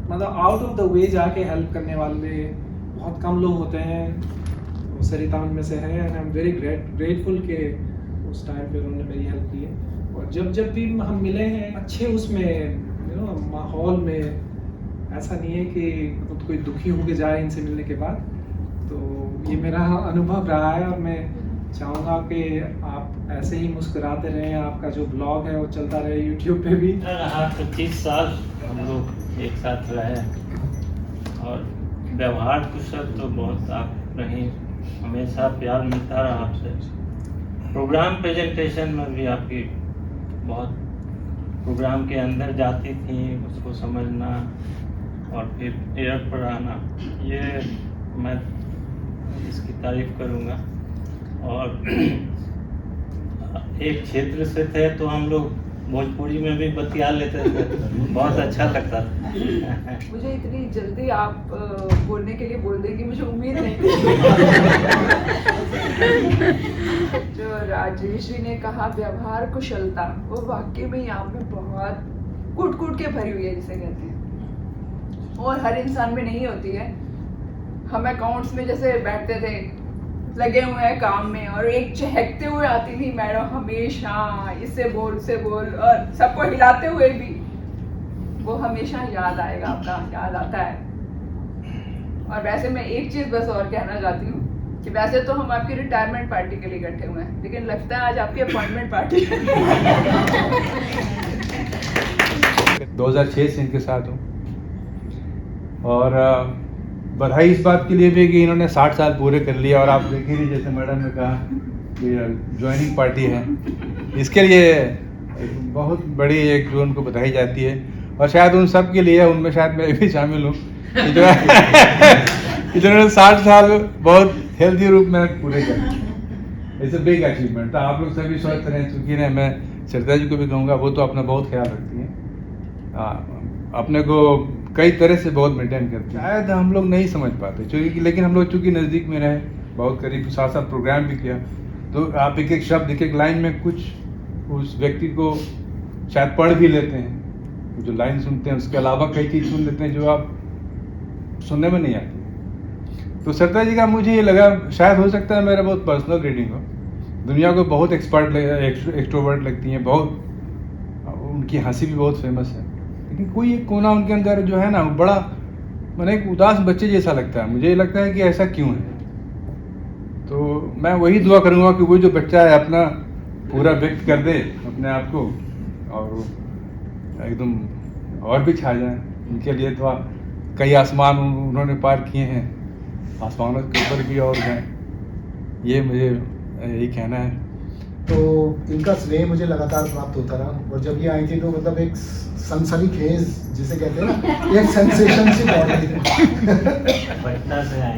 मतलब out of the way जाके help करने वाले बहुत कम लोग होते हैं, वो सरिता उनमें से है। And I am very grateful के उस टाइम पे उन्होंने मेरी हेल्प की है। और जब भी हम मिले हैं अच्छे उसमें माहौल में, ऐसा नहीं है कि कोई दुखी होके जाए इनसे मिलने के बाद। तो ये मेरा अनुभव रहा है और मैं चाहूँगा कि आप ऐसे ही मुस्कुराते रहें, आपका जो ब्लॉग है वो चलता रहे यूट्यूब पे भी। 25 साल हम लोग एक साथ रहे और व्यवहार कुशल तो बहुत आप रहीं, हमेशा प्यार मिलता रहा आपसे। प्रोग्राम प्रेजेंटेशन में भी आपकी बहुत, प्रोग्राम के अंदर जाती थी उसको समझना और फिर एयर पर आना, ये मैं इसकी तारीफ करूँगा। और एक क्षेत्र से थे तो हम लोग भोजपुरी में भी बतिया लेते थे, बहुत अच्छा लगता था। मुझे इतनी जल्दी आप बोलने के लिए बोल देंगे, मुझे उम्मीद नहीं थी। जो राजेश जी ने कहा व्यवहार कुशलता, वो वाकई में यहाँ पे बहुत कूट कूट के भरी हुई है जिसे कहते हैं, और हर इंसान में नहीं होती है। हम अकाउंट्स में जैसे बैठते थे लगे हुए हैं काम में, और एक चहकते हुए आती थी मैडम हमेशा, इससे बोल उससे बोल, और सबको हिलाते हुए भी, वो हमेशा याद आएगा, आपका याद आता है। और वैसे मैं एक चीज़ बस और कहना चाहती हूँ कि वैसे तो हम आपकी रिटायरमेंट पार्टी के लिए इकट्ठे हुए हैं, लेकिन लगता है आज आपकी अपॉइंटमेंट पार्टी 2006 से इनके साथ हूँ। और बधाई इस बात के लिए भी कि इन्होंने 60 साल पूरे कर लिए। और आप देखिए जैसे मैडम ने कहा कि ज्वाइनिंग पार्टी है, इसके लिए बहुत बड़ी एक जो उनको बधाई जाती है। और शायद उन सब के लिए, उनमें शायद मैं भी शामिल हूँ, जो जिन्होंने 60 साल बहुत हेल्दी रूप में पूरे कर। It's a big achievement. तो आप लोग सभी स्वस्थ रहें। चूँकि ना मैं सरिता जी को भी कहूँगा, वो तो अपना बहुत ख्याल रखती हैं, अपने को कई तरह से बहुत मेंटेन करते हैं। शायद हम लोग नहीं समझ पाते क्योंकि, लेकिन हम लोग चूँकि नज़दीक में रहे, बहुत करीब, साथ साथ प्रोग्राम भी किया, तो आप एक एक शब्द, एक एक लाइन में कुछ उस व्यक्ति को शायद पढ़ भी लेते हैं, जो लाइन सुनते हैं उसके अलावा कई चीज़ सुन लेते हैं जो आप सुनने में नहीं आती। तो सरिता जी का मुझे ये लगा, शायद हो सकता है मेरा बहुत पर्सनल रीडिंग हो, दुनिया को बहुत एक्सट्रोवर्ट लगती हैं, बहुत उनकी हंसी भी बहुत फेमस है, लेकिन कोई एक कोना उनके अंदर जो है ना, बड़ा मैंने एक उदास बच्चे जैसा लगता है। मुझे लगता है कि ऐसा क्यों है। तो मैं वही दुआ करूँगा कि वो जो बच्चा है अपना पूरा व्यक्त कर दे अपने आप को, और एकदम और भी छा जाए। उनके लिए तो कई आसमान उन्होंने पार किए हैं, आसमानों के ऊपर भी और हैं, ये मुझे यही कहना है। तो इनका स्नेह मुझे लगातार प्राप्त होता रहा, और जब ये आई थी तो मतलब एक सनसनीखेज जिसे कहते हैं ना, एक सेंसेशन सी बहुत थी।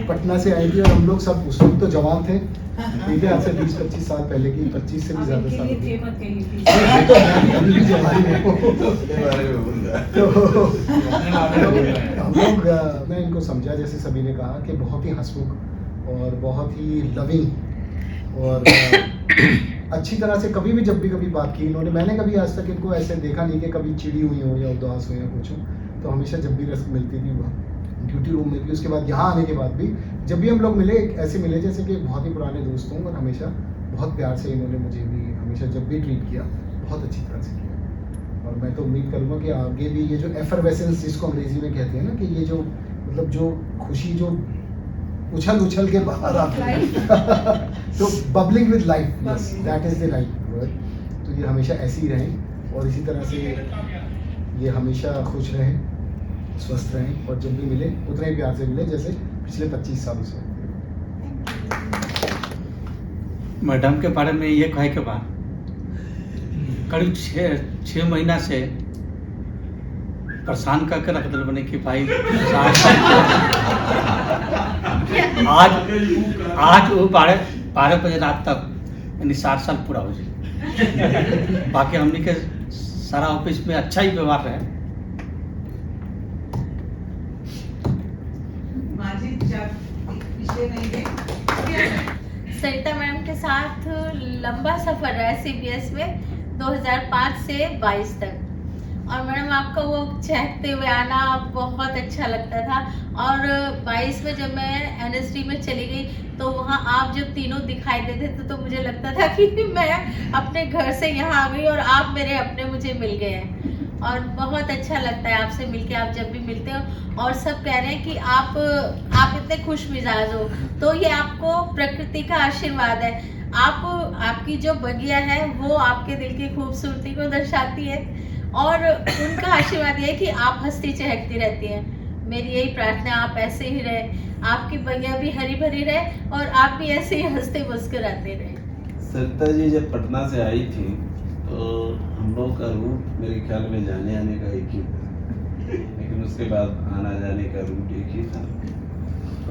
पटना से आई थी, और हम लोग सब उस वक्त तो जवान थे, ठीक है, आज से 20-25 साल पहले की, 25 से भी ज़्यादा साल हम लोग, मैं इनको समझा जैसे सभी ने कहा कि बहुत ही हंसमुख और बहुत ही लविंग, और अच्छी तरह से कभी भी जब भी कभी बात की इन्होंने, मैंने कभी आज तक इनको ऐसे देखा नहीं कि कभी चिड़ी हुई हो या उदास हो या कुछ हो। तो हमेशा जब भी रस्म मिलती थी वह ड्यूटी रूम में भी, उसके बाद यहाँ आने के बाद भी, जब भी हम लोग मिले ऐसे मिले जैसे कि बहुत ही पुराने दोस्त हों, और हमेशा बहुत प्यार से इन्होंने मुझे भी हमेशा जब भी ट्रीट किया, बहुत अच्छी तरह से किया। और मैं तो उम्मीद करूँगा कि आगे भी ये जो एफरवेसेंस जिसको अंग्रेजी में कहते हैं ना, कि ये जो मतलब जो खुशी जो उछल के बाहर आती है तो bubbling with life, yes that is the right word. तो ये हमेशा ऐसे ही रहें, और इसी तरह से ये हमेशा खुश रहें, स्वस्थ रहें, और जब भी मिले उतने प्यार से मिले जैसे पिछले 25 सालों से। मैडम के बारे में ये कहे के बाद करीब 6 महीना से परेशान करके रख दिल बने कि भाई आज वो 12 बजे रात तक यानी 60 साल पूरा हो जाए। बाकी हमने के सारा ऑफिस में अच्छा ही व्यवहार रहे। सरिता मैम के साथ लंबा सफर रहा है CBS में 2005 से 22 तक। और मैडम आपका वो चहकते हुए आना बहुत अच्छा लगता था। और 22 में जब मैं NSD में चली गई तो वहाँ आप जब तीनों दिखाई देते थे तो मुझे लगता था कि मैं अपने घर से यहाँ आ गई और आप मेरे अपने मुझे मिल गए हैं। और बहुत अच्छा लगता है आपसे मिलके, आप जब भी मिलते हो। और सब कह रहे हैं कि आप इतने खुश मिजाज हो, तो ये आपको प्रकृति का आशीर्वाद है। आपकी जो बगिया है वो आपके दिल की खूबसूरती को दर्शाती है और उनका आशीर्वाद ये है कि आप हंसती चहकती रहती हैं। मेरी यही प्रार्थना है आप ऐसे ही रहे, आपकी बगिया भी हरी भरी रहे और आप भी ऐसे ही हंसते मुस्कुराते रहे। सरिता जी जब पटना से आई थी तो हम लोग का रूट मेरे ख्याल में जाने आने का एक ही था, लेकिन उसके बाद आना जाने का रूट एक ही था।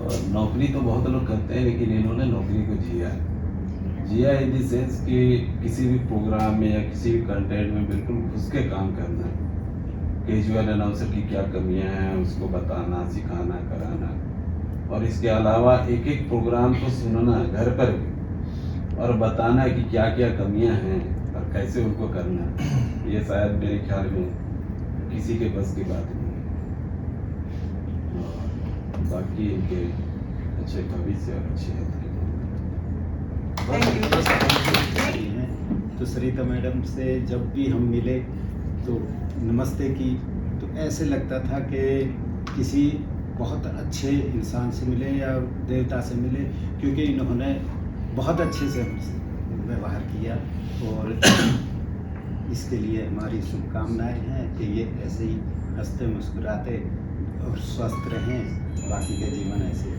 और नौकरी तो बहुत लोग करते हैं, लेकिन इन्होंने नौकरी को जिया इन द सेंस कि किसी भी प्रोग्राम में या किसी भी कंटेंट में बिल्कुल घुस के काम करना, कैजुअल अनाउंसर की क्या कमियां हैं उसको बताना, सिखाना, कराना, और इसके अलावा एक एक प्रोग्राम को सुनना घर पर भी और बताना कि क्या क्या कमियां हैं और कैसे उनको करना, ये शायद मेरे ख्याल में किसी के बस की बात नहीं है। और बाकी इनके अच्छे भविष्य और अच्छे हेल्थ तो सरिता मैडम से जब भी हम मिले तो नमस्ते की तो ऐसे लगता था कि किसी बहुत अच्छे इंसान से मिले या देवता से मिले, क्योंकि इन्होंने बहुत अच्छे से हमसे व्यवहार किया। और इसके लिए हमारी शुभकामनाएं हैं कि ये ऐसे ही हंसते मुस्कुराते और स्वस्थ रहें, बाकी का जीवन ऐसे ही।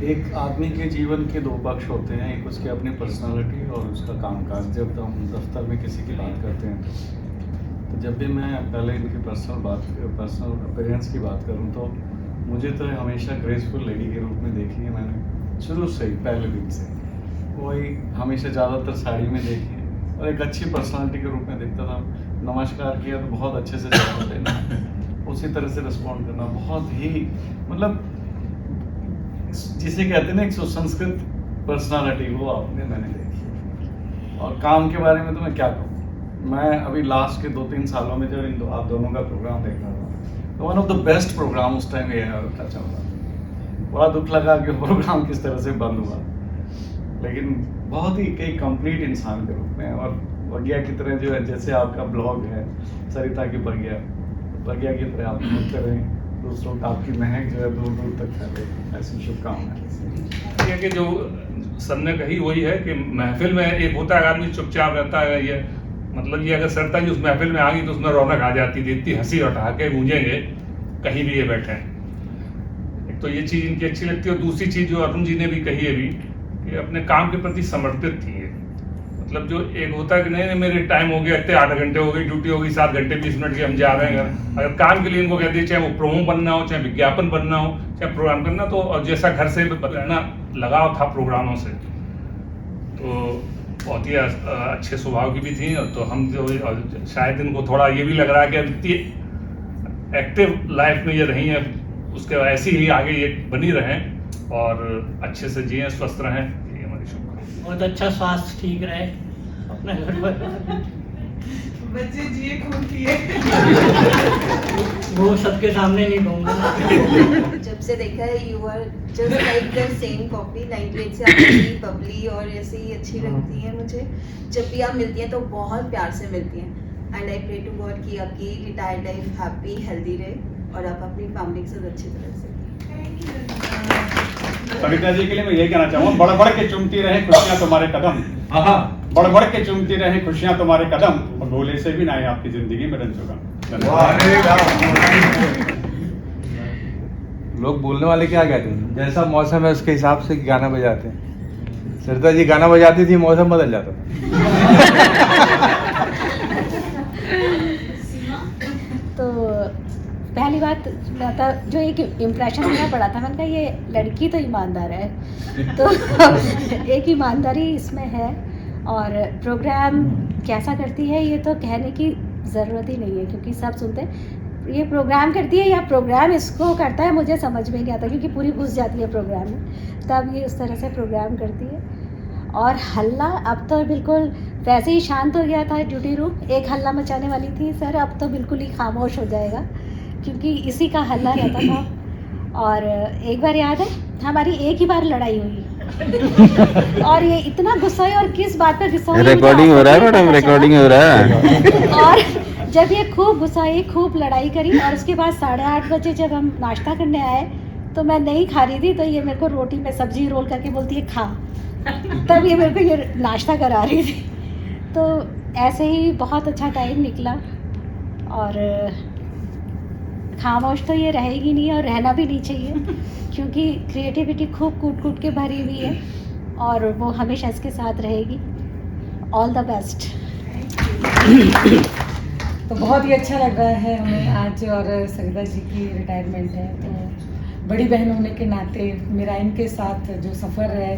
एक आदमी के जीवन के दो पक्ष होते हैं, एक उसकी अपनी पर्सनालिटी और उसका कामकाज। जब हम दफ्तर में किसी की बात करते हैं तो जब भी मैं पहले इनकी पर्सनल अपीयरेंस की बात करूं तो मुझे तो हमेशा ग्रेसफुल लेडी के रूप में देखी है मैंने शुरू से ही, पहले दिन से। वही हमेशा ज़्यादातर साड़ी में देखी है और एक अच्छी पर्सनालिटी के रूप में देखता था। नमस्कार किया तो बहुत अच्छे से जवाब देना, उसी तरह से रिस्पॉन्ड करना, बहुत ही मतलब जिसे कहते हैं ना एक सुसंस्कृत पर्सनालिटी, वो मैंने देखी। और काम के बारे में तो मैं क्या कहूँ, मैं अभी लास्ट के 2-3 सालों में जब आप दोनों का प्रोग्राम देख रहा था तो one of the best program उस टाइम ये का चल रहा था। बड़ा दुख लगा कि प्रोग्राम किस तरह से बंद हुआ, लेकिन बहुत ही एक कंप्लीट इंसान के रूप में और बगिया की तरह जो है, जैसे आपका ब्लॉग है सरिता की बगिया की तरह आप मिलते रहें, दूसरों का आपकी महक जो है दूर दूर तक फैले, ऐसी शुभकामनाएं। ये कि जो सबने कही वही है कि महफिल में एक होता है आदमी चुपचाप रहता है, ये मतलब ये अगर सरिता जी उस महफिल में आ गई तो उसमें रौनक आ जाती थी, इतनी हंसी और ठहाके गूंजेंगे कहीं भी ये बैठे हैं। एक तो ये चीज़ इनकी अच्छी लगती है और दूसरी चीज़ जो अरुण जी ने भी कही है अभी कि अपने काम के प्रति समर्पित थी। मतलब जो एक होता है कि नहीं मेरे टाइम हो गया, इतने 8 घंटे हो गई, ड्यूटी हो गई 7 घंटे 20 मिनट की, हम जा रहे हैं घर। अगर काम के लिए इनको कहते हैं, चाहे वो प्रोमो बनना हो, चाहे विज्ञापन बनना हो, चाहे प्रोग्राम करना, तो और जैसा घर से इतना लगाव था प्रोग्रामों से, तो बहुत ही अच्छे स्वभाव की भी थी। तो हम जो शायद इनको थोड़ा ये भी लग रहा है कि इतनी एक्टिव लाइफ में ये रही हैं, उसके ऐसी ही आगे ये बनी रहें और अच्छे से जिएं, स्वस्थ रहें, ये हमारी शुभकामना। बहुत अच्छा स्वास्थ्य ठीक रहे अपने घर पर, बच्चे जिए खूब किए। वो सबके सामने नहीं कहूँगा। जब से देखा है you are just like the same copy. 98 से आपकी बबली और ऐसे ही अच्छी लगती है मुझे। जब भी आप मिलती हैं तो बहुत प्यार से मिलती हैं and I pray to God कि आपकी रिटायर्ड लाइफ हैप्पी हेल्दी रहे और आप अपनी फैमिली के साथ अच्छी तरह से। सरिता जी के लिए मैं ये कहना चाहूँगा, बढ़ बढ़ के चुमती रहे खुशियाँ तुम्हारे कदम, बढ़ बढ़ के चुमती रहे खुशियाँ तुम्हारे कदम, और भोले से भी ना आए आपकी जिंदगी में रंजोगम। लोग बोलने वाले क्या कहते हैं, जैसा मौसम है उसके हिसाब से गाना बजाते हैं। सरिता जी गाना बजाती थी, मौसम बदल जाता था। तो पहली बात था जो एक इम्प्रेशन मैंने पड़ा था, मैंने कहा ये लड़की तो ईमानदार है, तो एक ईमानदारी इसमें है। और प्रोग्राम कैसा करती है ये तो कहने की ज़रूरत ही नहीं है, क्योंकि सब सुनते हैं ये प्रोग्राम करती है या प्रोग्राम इसको करता है, मुझे समझ में नहीं आता, क्योंकि पूरी घुस जाती है प्रोग्राम में, तब ये उस तरह से प्रोग्राम करती है। और हल्ला अब तो बिल्कुल वैसे ही शांत हो गया था ड्यूटी रूम, एक हल्ला मचाने वाली थी सर अब तो बिल्कुल ही खामोश हो जाएगा क्योंकि इसी का हल्ला रहता था। और एक बार याद है हमारी एक ही बार लड़ाई हुई और ये इतना गुस्सा है और किस बात पर गुस्सा हुआ रिकॉर्डिंग हो रहा है मैडम, रिकॉर्डिंग हो रहा है। और जब ये खूब गुस्साई, खूब लड़ाई करी और उसके बाद 8:30 बजे जब हम नाश्ता करने आए तो मैं नहीं खा रही थी तो ये मेरे को रोटी में सब्जी रोल करके बोलती है खा, तब ये मेरे को ये नाश्ता करा रही थी। तो ऐसे ही बहुत अच्छा टाइम निकला और खामोश तो ये रहेगी नहीं और रहना भी नहीं चाहिए क्योंकि क्रिएटिविटी खूब कूट कूट के भरी हुई है और वो हमेशा इसके साथ रहेगी। All the best. तो बहुत ही अच्छा लग रहा है हमें आज, और सरिता जी की रिटायरमेंट है तो बड़ी बहन होने के नाते मेरा इनके साथ जो सफ़र है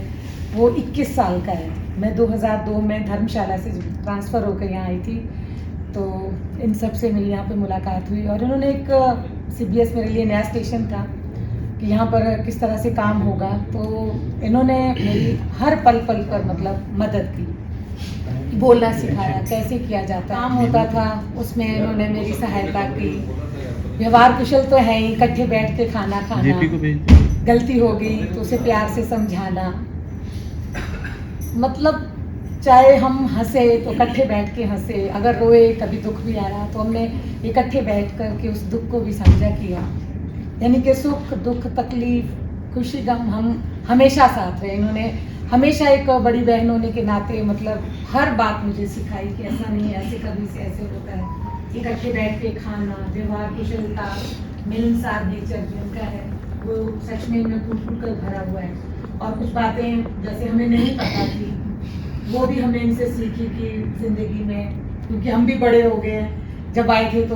वो 21 साल का है। मैं 2002 में धर्मशाला से ट्रांसफ़र होकर यहाँ आई थी तो इन सब से मेरी यहाँ पे मुलाकात हुई और इन्होंने एक CBS मेरे लिए नया स्टेशन था कि यहाँ पर किस तरह से काम होगा, तो इन्होंने मेरी हर पल पल पर मतलब मदद की, बोलना सिखाया, कैसे किया जाता काम होता था उसमें इन्होंने मेरी सहायता की। व्यवहार कुशल तो है ही, इकट्ठे बैठ के खाना खाना, गलती हो गई तो उसे प्यार से समझाना, मतलब चाहे हम हंसे तो इकट्ठे बैठ के हंसे, अगर रोए कभी दुख भी आ रहा तो हमने इकट्ठे बैठ कर के उस दुख को भी समझा किया। यानी कि सुख दुख तकलीफ खुशी गम हम हमेशा साथ रहे। इन्होंने हमेशा एक बड़ी बहन होने के नाते मतलब हर बात मुझे सिखाई कि ऐसा नहीं है, ऐसे कभी से ऐसे होता है, इकट्ठे बैठ के खाना, व्यवहार कुशलता, मिलनसार नेचर जो उनका है वो सच में इनमें कूट कूट कर भरा हुआ है। और कुछ बातें जैसे हमें नहीं पता थी वो भी हमने इनसे सीखी कि ज़िंदगी में, क्योंकि हम भी बड़े हो गए हैं, जब आए थे तो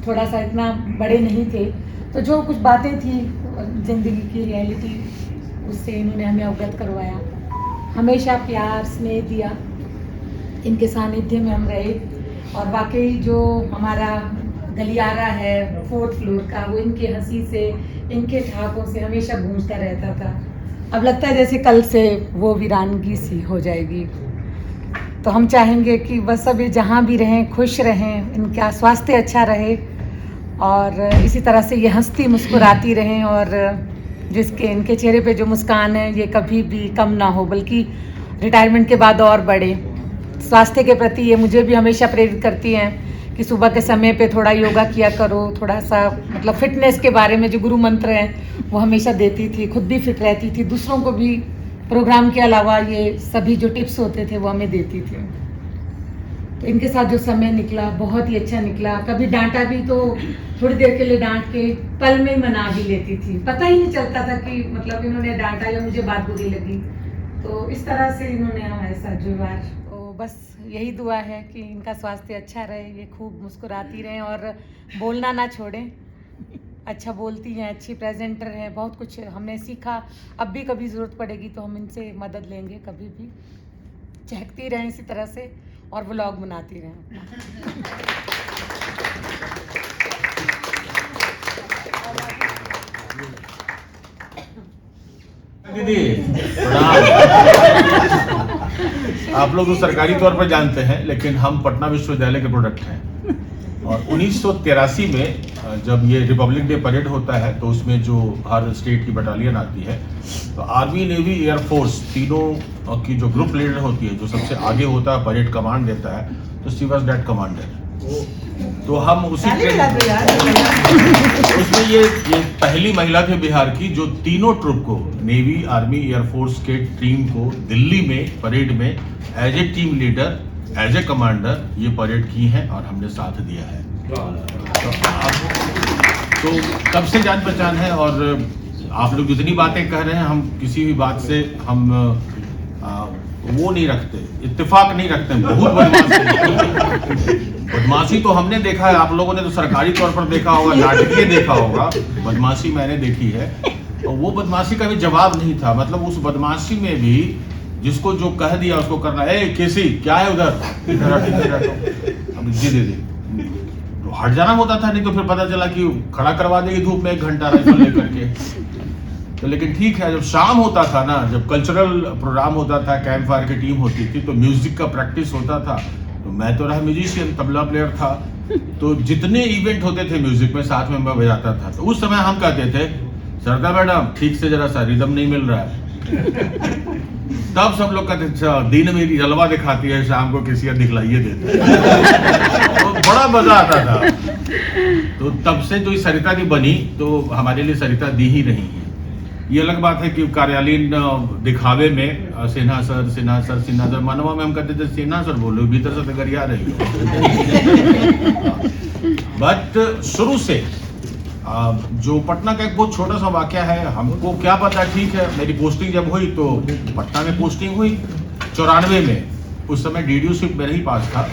थोड़ा सा इतना बड़े नहीं थे, तो जो कुछ बातें थी ज़िंदगी की रियलिटी उससे इन्होंने हमें अवगत करवाया। हमेशा प्यार स्नेह दिया, इनके सानिध्य में हम रहे और वाकई जो हमारा गलियारा है 4th फ्लोर का वो इनके हंसी से इनके ठहाकों से हमेशा गूंजता रहता था। अब लगता है जैसे कल से वो वीरानगी सी हो जाएगी। तो हम चाहेंगे कि बस सब ये जहाँ भी रहें खुश रहें, इनका स्वास्थ्य अच्छा रहे और इसी तरह से ये हंसती मुस्कुराती रहें और जिसके इनके चेहरे पे जो मुस्कान है ये कभी भी कम ना हो, बल्कि रिटायरमेंट के बाद और बढ़े। स्वास्थ्य के प्रति ये मुझे भी हमेशा प्रेरित करती हैं कि सुबह के समय पे थोड़ा योगा किया करो, थोड़ा सा मतलब फिटनेस के बारे में जो गुरु मंत्र हैं वो हमेशा देती थी, खुद भी फिट रहती थी, दूसरों को भी प्रोग्राम के अलावा ये सभी जो टिप्स होते थे वो हमें देती थी। तो इनके साथ जो समय निकला बहुत ही अच्छा निकला। कभी डांटा भी तो थोड़ी देर के लिए डांट के पल में मना भी लेती थी, पता ही नहीं चलता था कि मतलब इन्होंने डांटा या मुझे बात बुरी लगी। तो इस तरह से इन्होंने हमारे साथ जुड़वा। तो बस यही दुआ है कि इनका स्वास्थ्य अच्छा रहे, ये खूब मुस्कुराती रहें और बोलना ना छोड़ें। अच्छा बोलती हैं, अच्छी प्रेजेंटर हैं, बहुत कुछ हमने सीखा। अब भी कभी ज़रूरत पड़ेगी तो हम इनसे मदद लेंगे, कभी भी चहकती रहें इसी तरह से और व्लॉग बनाती रहें। दीदी आप लोग तो सरकारी तौर पर जानते हैं लेकिन हम पटना विश्वविद्यालय के प्रोडक्ट हैं और 1983 में जब ये रिपब्लिक डे परेड होता है तो उसमें जो हर स्टेट की बटालियन आती है तो आर्मी नेवी एयरफोर्स तीनों की जो ग्रुप लीडर होती है, जो सबसे आगे होता है, परेड कमांड देता है, तो शी वाज दैट कमांडर। तो हम उसी उसमें ये पहली महिला थे बिहार की जो तीनों ट्रुप को, नेवी आर्मी एयरफोर्स के टीम को दिल्ली में परेड में as a team leader as a commander ये परेड की है और हमने साथ दिया है। तो तब से जान पहचान है और आप लोग जितनी बातें कह रहे हैं हम किसी भी बात से हम वो नहीं रखते, इत्तेफाक नहीं रखते। बहुत बदमाशी तो हमने देखा है, आप लोगों ने तो सरकारी तौर पर देखा होगा, नाटकीय देखा होगा, बदमाशी मैंने देखी है। और वो बदमाशी का भी जवाब नहीं था, मतलब उस बदमाशी में भी जिसको जो कह दिया उसको करना, ए केसी क्या है उधर, अब जी दे तो हट जाना होता था, नहीं तो फिर पता चला कि खड़ा करवा देगी धूप में 1 घंटा राइफल लेकर के। तो लेकिन ठीक है, जब शाम होता था ना, जब कल्चरल प्रोग्राम होता था, कैंप फायर की टीम होती थी, तो म्यूजिक का प्रैक्टिस होता था। तो मैं तो रहा म्यूजिशियन, तबला प्लेयर था, तो जितने इवेंट होते थे म्यूजिक में साथ में मैं बजाता था। तो उस समय हम कहते थे, सरदा मैडम ठीक से जरा सा रिदम नहीं मिल रहा है। तब सब लोग कहते अच्छा दिन में जलवा दिखाती है, शाम को किसी का दिखलाइए देते तो बड़ा मजा आता था। तो तब से जो सरिता जी बनी, तो हमारे लिए सरिता दी ही रही है। ये अलग बात है कि कार्यालयीन दिखावे में सिन्हा सर मनवा में हम कहते थे सिन्हा सर बोलो, भीतर से गरिया रही हो। बट शुरू से जो पटना का एक बहुत छोटा सा वाकया है, हमको क्या पता, ठीक है मेरी पोस्टिंग जब हुई तो पटना में पोस्टिंग हुई 94 में। उस समय डीडीओशिप मेरे ही पास था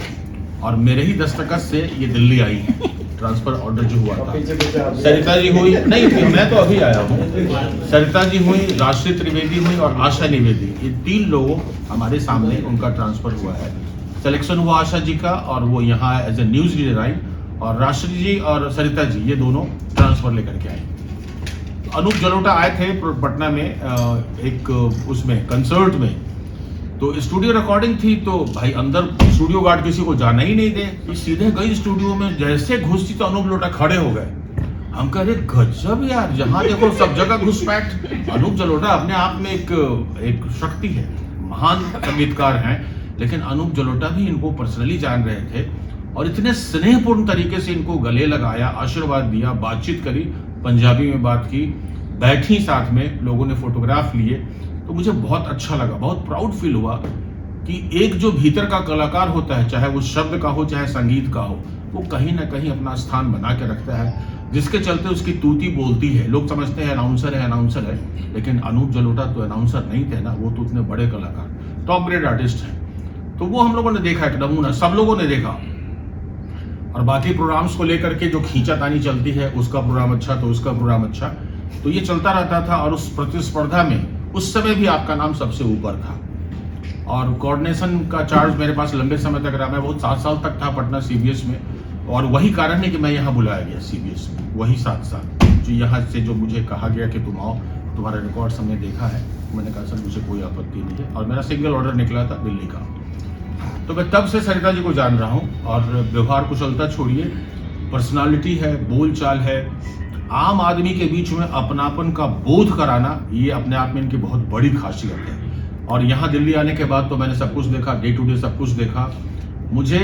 और मेरे ही दस्तखत से ये दिल्ली आई है, ट्रांसफर ऑर्डर जो हुआ था। सरिता जी हुई, नहीं मैं तो अभी आया हूँ, सरिता जी हुई, राष्ट्रीय त्रिवेदी हुई और आशा निवेदी, ये 3 लोगों हमारे सामने उनका ट्रांसफर हुआ है। सिलेक्शन हुआ आशा जी का और वो यहाँ एज ए न्यूज रीडर आई, और राष्ट्रीय जी और सरिता जी ये दोनों ट्रांसफर लेकर के आए। अनूप जलोटा आए थे पटना में एक उसमें कंसर्ट में, तो स्टूडियो रिकॉर्डिंग थी, तो भाई अंदर स्टूडियो गार्ड किसी को जाना ही नहीं दे, सीधे गई स्टूडियो में, जैसे घुसती तो अनूप जलोटा खड़े हो गए। हम कह रहे गजब यार, जहां देखो सब जगह घुसपैठ। अनूप जलोटा अपने आप में एक शक्ति है, महान संगीतकार हैं, लेकिन अनूप जलोटा भी इनको पर्सनली जान रहे थे और इतने स्नेहपूर्ण तरीके से इनको गले लगाया, आशीर्वाद दिया, बातचीत करी, पंजाबी में बात की, बैठी साथ में, लोगों ने फोटोग्राफ लिए। तो मुझे बहुत अच्छा लगा, बहुत प्राउड फील हुआ कि एक जो भीतर का कलाकार होता है, चाहे वो शब्द का हो चाहे संगीत का हो, वो कहीं ना कहीं अपना स्थान बना के रखता है, जिसके चलते उसकी तूती बोलती है। लोग समझते हैं अनाउंसर है, लेकिन अनूप जलोटा तो अनाउंसर नहीं थे ना, वो तो उतने बड़े कलाकार, टॉप ग्रेड आर्टिस्ट हैं। तो वो हम लोगों ने देखा, एक नमूना सब लोगों ने देखा। और बाकी प्रोग्राम्स को लेकर के जो खींचातानी चलती है, उसका प्रोग्राम अच्छा तो उसका प्रोग्राम अच्छा, तो ये चलता रहता था। और उस प्रतिस्पर्धा में उस समय भी आपका नाम सबसे ऊपर था, और कोऑर्डिनेशन का चार्ज मेरे पास लंबे समय तक रहा। मैं बहुत 7 साल तक था पटना सीबीएस में, और वही कारण है कि मैं यहाँ बुलाया गया सीबीएस में, वही 7 साल जो यहाँ से जो मुझे कहा गया कि तुम आओ, तुम्हारा रिकॉर्ड हमने देखा है। मैंने कहा सर मुझे कोई आपत्ति नहीं है, और मेरा सिंगल ऑर्डर निकला था दिल्ली का। तो मैं तब से सरिता जी को जान रहा हूँ, और व्यवहार कुशलता छोड़िए, पर्सनालिटी है, बोलचाल है, आम आदमी के बीच में अपनापन का बोध कराना, ये अपने आप में इनकी बहुत बड़ी खासियत है। और यहाँ दिल्ली आने के बाद तो मैंने सब कुछ देखा, डे टू डे सब कुछ देखा। मुझे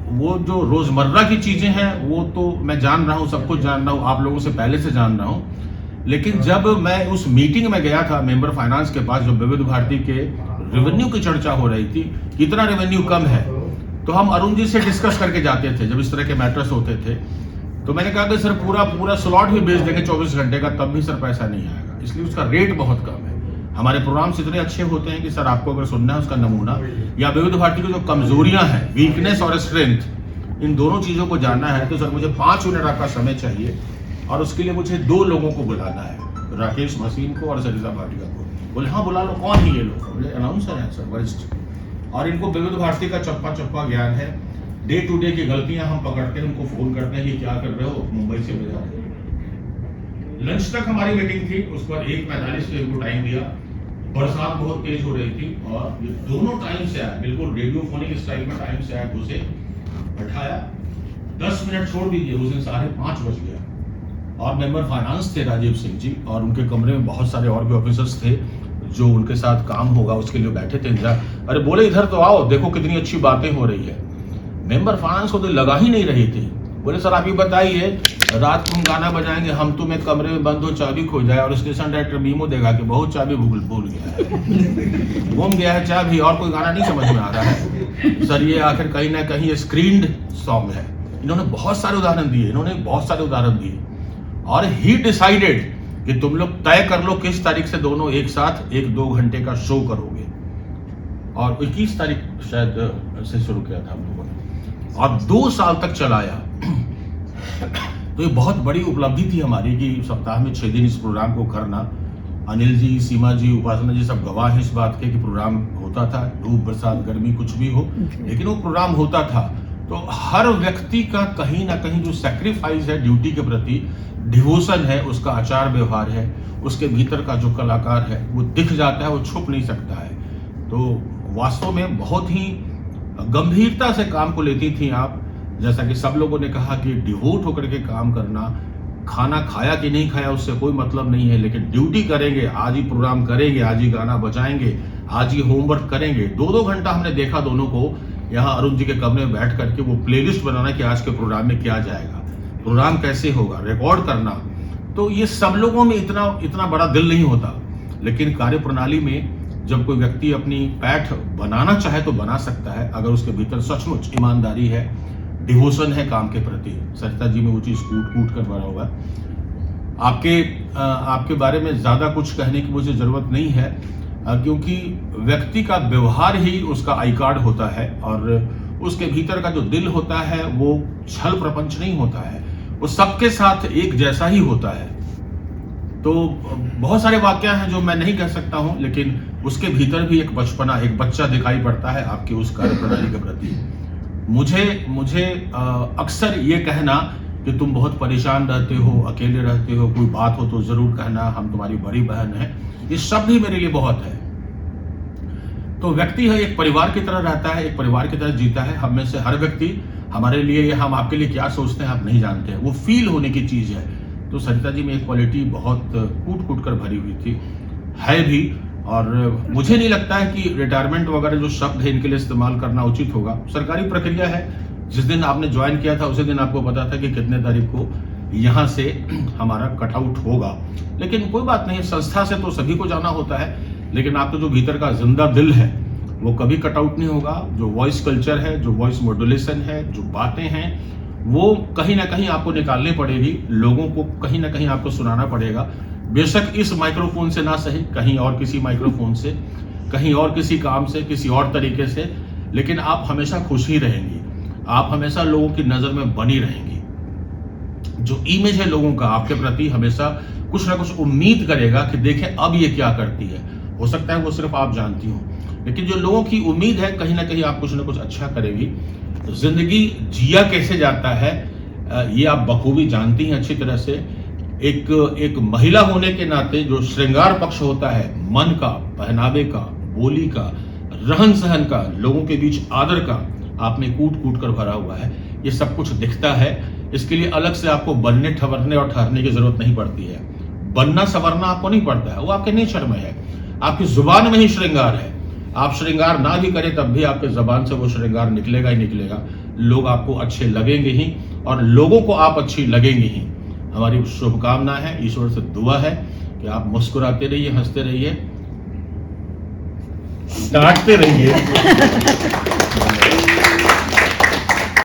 वो जो रोजमर्रा की चीजें हैं वो तो मैं जान रहा हूँ, सब कुछ जान रहा हूँ, आप लोगों से पहले से जान रहा हूँ। लेकिन जब मैं उस मीटिंग में गया था मेंबर फाइनेंस के पास, जब विविध भारती के रेवेन्यू की चर्चा हो रही थी, कितना रेवेन्यू कम है, तो हम अरुण जी से डिस्कस करके जाते थे जब इस तरह के मैटर्स होते थे। तो मैंने कहा कि सर पूरा स्लॉट भी बेच देंगे 24 घंटे का, तब भी सर पैसा नहीं आएगा, इसलिए उसका रेट बहुत कम है। हमारे प्रोग्राम्स इतने अच्छे होते हैं कि सर आपको अगर सुनना है उसका नमूना, या विविध भारती की जो कमजोरियां हैं, वीकनेस और स्ट्रेंथ, इन दोनों चीजों को जानना है, तो सर मुझे 5 मिनट आपका समय चाहिए, और उसके लिए मुझे 2 लोगों को बुलाना है, राकेश भसीन को और सरिता भाटिया को। बोले हाँ बुला लो, कौन है ये लोग? बोले अनाउंसर हैं सर, वरिष्ठ, और इनको विविध भारती का चप्पा ज्ञान है, डे टू डे की गलतियां हम पकड़ते हैं, उनको फोन करते हैं, ये क्या कर रहे हो, मुंबई से बजा रहे हो। लंच तक हमारी मीटिंग थी, उस पर 1:45 पे इनको टाइम दिया, बरसात बहुत तेज हो रही थी, और ये दोनों टाइम से आए, बिल्कुल रेडियोफोनिक स्टाइल में टाइम से आए, उसे बैठाया, 10 मिनट छोड़ दीजिए, उस दिन 5:30 बज गया। और मेंबर फाइनेंस थे राजीव सिंह जी, और उनके कमरे में बहुत सारे और भी ऑफिसर्स थे जो उनके साथ काम होगा उसके लिए बैठे थे। अरे बोले इधर तो आओ, देखो कितनी अच्छी बातें हो रही है। मेंबर फाइनेंस को तो लगा ही नहीं रही थी। बोले सर आप ये बताइए, रात को हम गाना बजाएंगे, हम तुम्हें कमरे में बंद हो, चाबी खो जाए, और स्टेशन डायरेक्टर मीमो देगा कि बहुत चाबी भूल गया है, गुम गया है चाबी, और कोई गाना नहीं समझ में आ रहा है। सर ये आखिर कहीं ना कहीं स्क्रीन्ड सॉन्ग है। इन्होंने बहुत सारे उदाहरण दिए, और ही डिसाइडेड कि तुम लोग तय कर लो किस तारीख से दोनों एक साथ 1-2 घंटे का शो करोगे, और 21 तारीख शायद से शुरू किया था हम लोगों ने, और 2 साल तक चलाया। तो ये बहुत बड़ी उपलब्धि थी हमारी कि सप्ताह में 6 दिन इस प्रोग्राम को करना। अनिल जी, सीमा जी, उपासना जी सब गवाह हैं इस बात के कि प्रोग्राम होता था, धूप बरसात गर्मी कुछ भी हो, लेकिन वो प्रोग्राम होता था। तो हर व्यक्ति का कहीं ना कहीं जो सैक्रिफाइस है ड्यूटी के प्रति, डिवोशन है, उसका आचार व्यवहार है, उसके भीतर का जो कलाकार है वो दिख जाता है, वो छुप नहीं सकता है। तो वास्तव में बहुत ही गंभीरता से काम को लेती थी आप। जैसा कि सब लोगों ने कहा कि डिवोट होकर के काम करना, खाना खाया कि नहीं खाया उससे कोई मतलब नहीं है, लेकिन ड्यूटी करेंगे, आज ही प्रोग्राम करेंगे, आज ही गाना बजाएंगे, आज ही होमवर्क करेंगे। 2-2 घंटा हमने देखा दोनों को यहाँ अरुण जी के कमरे में बैठ करके वो प्लेलिस्ट बनाना कि आज के प्रोग्राम में क्या जाएगा, प्रोग्राम कैसे होगा, रिकॉर्ड करना। तो ये सब लोगों में इतना बड़ा दिल नहीं होता, लेकिन कार्य प्रणाली में जब कोई व्यक्ति अपनी पैठ बनाना चाहे तो बना सकता है, अगर उसके भीतर सचमुच ईमानदारी है, डिवोशन है काम के प्रति। सरिता जी में वो चीज कूट कर भरा हुआ है। आपके बारे में ज्यादा कुछ कहने की मुझे जरूरत नहीं है, क्योंकि व्यक्ति का व्यवहार ही उसका आई कार्ड होता है, और उसके भीतर का जो दिल होता है वो छल प्रपंच नहीं होता है, वो सबके साथ एक जैसा ही होता है। तो बहुत सारे वाक्य हैं जो मैं नहीं कह सकता हूं, लेकिन उसके भीतर भी एक बचपना, एक बच्चा दिखाई पड़ता है आपके उस कार्य प्रणाली के प्रति। मुझे अक्सर ये कहना कि तुम बहुत परेशान रहते हो, अकेले रहते हो, कोई बात हो तो जरूर कहना, हम तुम्हारी बड़ी बहन है, ये शब्द ही मेरे लिए बहुत है। तो व्यक्ति है एक परिवार की तरह रहता है, एक परिवार की तरह जीता है। हम में से हर व्यक्ति हमारे लिए या हम आपके लिए क्या सोचते हैं आप नहीं जानते हैं, वो फील होने की चीज है। तो सरिता जी में एक क्वालिटी बहुत कूट कर भरी हुई थी, है भी, और मुझे नहीं लगता है कि रिटायरमेंट वगैरह जो शब्द है इनके लिए इस्तेमाल करना उचित होगा। सरकारी प्रक्रिया है, जिस दिन आपने ज्वाइन किया था उसी दिन आपको पता था कि कितने तारीख को यहाँ से हमारा कटआउट होगा। लेकिन कोई बात नहीं, संस्था से तो सभी को जाना होता है, लेकिन आपको जो भीतर का जिंदा दिल है वो कभी कटआउट नहीं होगा। जो वॉइस कल्चर है, जो वॉइस मॉड्यूलेशन है, जो बातें हैं, वो कहीं ना कहीं आपको निकालनी पड़ेगी, लोगों को कहीं ना कहीं आपको सुनाना पड़ेगा। बेशक इस माइक्रोफोन से ना सही, कहीं और किसी माइक्रोफोन से, कहीं और किसी काम से, किसी और तरीके से, लेकिन आप हमेशा खुश ही रहेंगी, आप हमेशा लोगों की नजर में बनी रहेंगी। जो इमेज है लोगों का आपके प्रति हमेशा कुछ ना कुछ उम्मीद करेगा कि देखें अब ये क्या करती है। हो सकता है वो सिर्फ आप जानती हो, लेकिन जो लोगों की उम्मीद है कहीं ना कहीं आप कुछ ना कुछ अच्छा करेगी। जिंदगी जिया कैसे जाता है ये आप बखूबी जानती हैं अच्छी तरह से। एक महिला होने के नाते जो श्रृंगार पक्ष होता है, मन का, पहनावे का, बोली का, रहन सहन का, लोगों के बीच आदर का, आप में कूट कर भरा हुआ है। ये सब कुछ दिखता है, इसके लिए अलग से आपको बनने, ठवरने और ठहरने की जरूरत नहीं पड़ती है। बनना संवरना आपको नहीं पड़ता है, वो आपके नेचर में है, आपकी जुबान में ही श्रृंगार है। आप श्रृंगार ना भी करें तब भी आपके जबान से वो श्रृंगार निकलेगा ही निकलेगा। लोग आपको अच्छे लगेंगे ही और लोगों को आप अच्छी लगेंगे ही। हमारी शुभकामना है, ईश्वर से दुआ है कि आप मुस्कुराते रहिए, हंसते रहिए, डांटते रहिए।